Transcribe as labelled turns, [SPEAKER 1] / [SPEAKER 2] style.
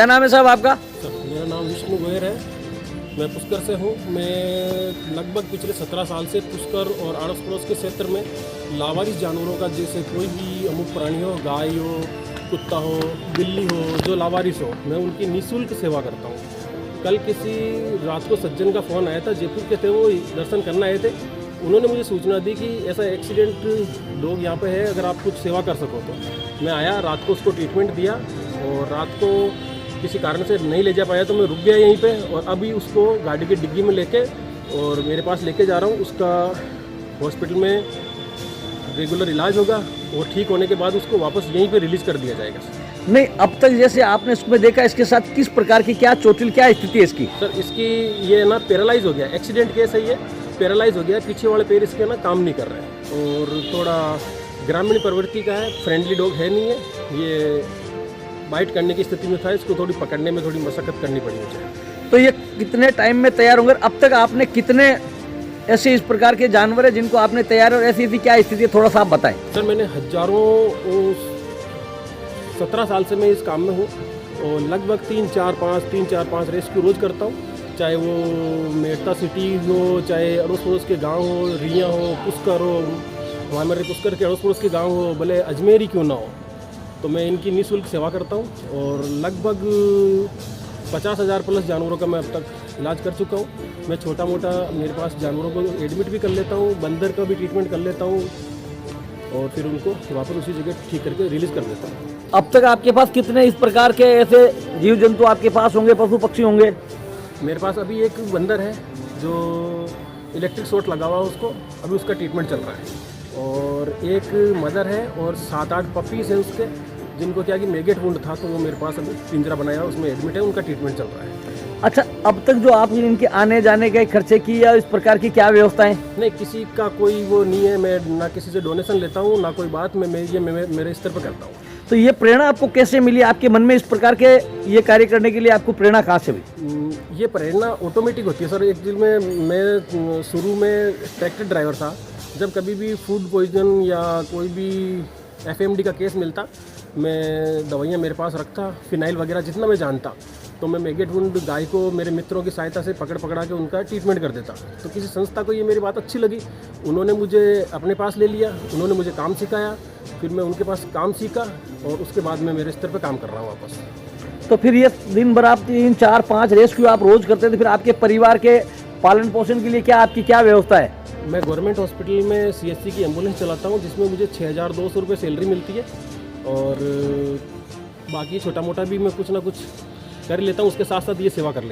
[SPEAKER 1] क्या नाम है साहब आपका?
[SPEAKER 2] सर, मेरा नाम विष्णु गोयर है। मैं पुष्कर से हूँ। मैं लगभग पिछले 17 साल से पुष्कर और आड़ोस पड़ोस के क्षेत्र में लावारिस जानवरों का, जैसे कोई भी अमुक प्राणी हो, गाय हो, कुत्ता हो, बिल्ली हो, जो लावारिस हो, मैं उनकी निःशुल्क सेवा करता हूँ। कल किसी रात को सज्जन का फ़ोन आया था, जयपुर के थे, वो दर्शन करने आए थे। उन्होंने मुझे सूचना दी कि ऐसा एक्सीडेंट डॉग यहाँ पे है, अगर आप कुछ सेवा कर सको तो। मैं आया, रात को उसको ट्रीटमेंट दिया और रात को किसी कारण से नहीं ले जा पाया तो मैं रुक गया यहीं पे, और अभी उसको गाड़ी की डिग्गी में लेके और मेरे पास लेके जा रहा हूँ। उसका हॉस्पिटल में रेगुलर इलाज होगा और ठीक होने के बाद उसको वापस यहीं पे रिलीज़ कर दिया जाएगा।
[SPEAKER 1] नहीं, अब तक जैसे आपने इसमें देखा, इसके साथ किस प्रकार की क्या चोटिल, क्या स्थिति है इसकी?
[SPEAKER 2] सर, इसकी ये ना पैरालाइज हो गया, एक्सीडेंट केस है ये, पैरालाइज हो गया, पीछे वाले पैर इसके ना काम नहीं कर रहे हैं और थोड़ा ग्रामीण प्रवृत्ति का है, फ्रेंडली डॉग है नहीं है, ये बाइट करने की स्थिति में था। इसको थोड़ी पकड़ने में थोड़ी मशक्कत करनी पड़ी मुझे।
[SPEAKER 1] तो ये कितने टाइम में तैयार होंगे? अब तक आपने कितने ऐसे इस प्रकार के जानवर है जिनको आपने तैयार, और ऐसी क्या स्थिति है, थोड़ा सा आप बताएं।
[SPEAKER 2] सर, मैंने हजारों 17 साल से मैं इस काम में हूँ और लगभग 3-4-5 रेस्क्यू रोज़ करता हूँ। चाहे वो मेड़ता सिटी हो, चाहे अड़ोस पड़ोस के गांव हो, रिया हो, पुष्कर हो, हमारे पुष्कर के अड़ोस पड़ोस के गांव हो, भले अजमेर ही क्यों ना हो, तो मैं इनकी निःशुल्क सेवा करता हूँ। और लगभग 50,000 प्लस जानवरों का मैं अब तक इलाज कर चुका हूँ। मैं छोटा मोटा मेरे पास जानवरों को एडमिट भी कर लेता हूँ, बंदर का भी ट्रीटमेंट कर लेता हूँ और फिर उनको वापस उसी जगह ठीक करके रिलीज़ कर देता हूँ।
[SPEAKER 1] अब तक आपके पास कितने इस प्रकार के ऐसे जीव जंतु आपके पास होंगे, पशु पक्षी होंगे?
[SPEAKER 2] मेरे पास अभी एक बंदर है जो इलेक्ट्रिक शॉट लगा हुआ है उसको, अभी उसका ट्रीटमेंट चल रहा है। और एक मदर है और 7-8 पपीज़ हैं उसके, जिनको क्या कि मेगेट वुंड था, तो वो मेरे पास अभी पिंजरा बनाया, उसमें एडमिट है, उनका ट्रीटमेंट चल रहा है।
[SPEAKER 1] अच्छा, अब तक जो आपने इनके आने जाने के खर्चे की या इस प्रकार की क्या व्यवस्थाएं?
[SPEAKER 2] नहीं, किसी का कोई वो नहीं है, मैं ना किसी से डोनेशन लेता हूँ ना कोई बात, मैं मेरे स्तर पर करता हूँ।
[SPEAKER 1] तो ये प्रेरणा आपको कैसे मिली? आपके मन में इस प्रकार के ये कार्य करने के लिए आपको प्रेरणा कहाँ से मिली?
[SPEAKER 2] ये प्रेरणा ऑटोमेटिक होती है सर। एक दिन में मैं शुरू में ट्रैक्टर ड्राइवर था, जब कभी भी फूड पॉइजन या कोई भी एफएमडी का केस मिलता, मैं दवाइयाँ मेरे पास रखता, फिनाइल वगैरह जितना मैं जानता, तो मैं मेगेट वुंड गाय को मेरे मित्रों की सहायता से पकड़ा के उनका ट्रीटमेंट कर देता। तो किसी संस्था को ये मेरी बात अच्छी लगी, उन्होंने मुझे अपने पास ले लिया, उन्होंने मुझे काम सिखाया, फिर मैं उनके पास काम सीखा और उसके बाद मैं मेरे स्तर पर काम कर रहा हूँ वापस।
[SPEAKER 1] तो फिर ये दिन भर आप 3-4-5 रेस्क्यू आप रोज करते थे, फिर आपके परिवार के पालन पोषण के लिए क्या आपकी क्या व्यवस्था है?
[SPEAKER 2] मैं गवर्नमेंट हॉस्पिटल में सीएचसी की एम्बुलेंस चलाता हूँ, जिसमें मुझे 6,200 रुपये सैलरी मिलती है और बाकी छोटा मोटा भी मैं कुछ ना कुछ कर लेता हूँ, उसके साथ साथ ये सेवा कर लेता हूँ।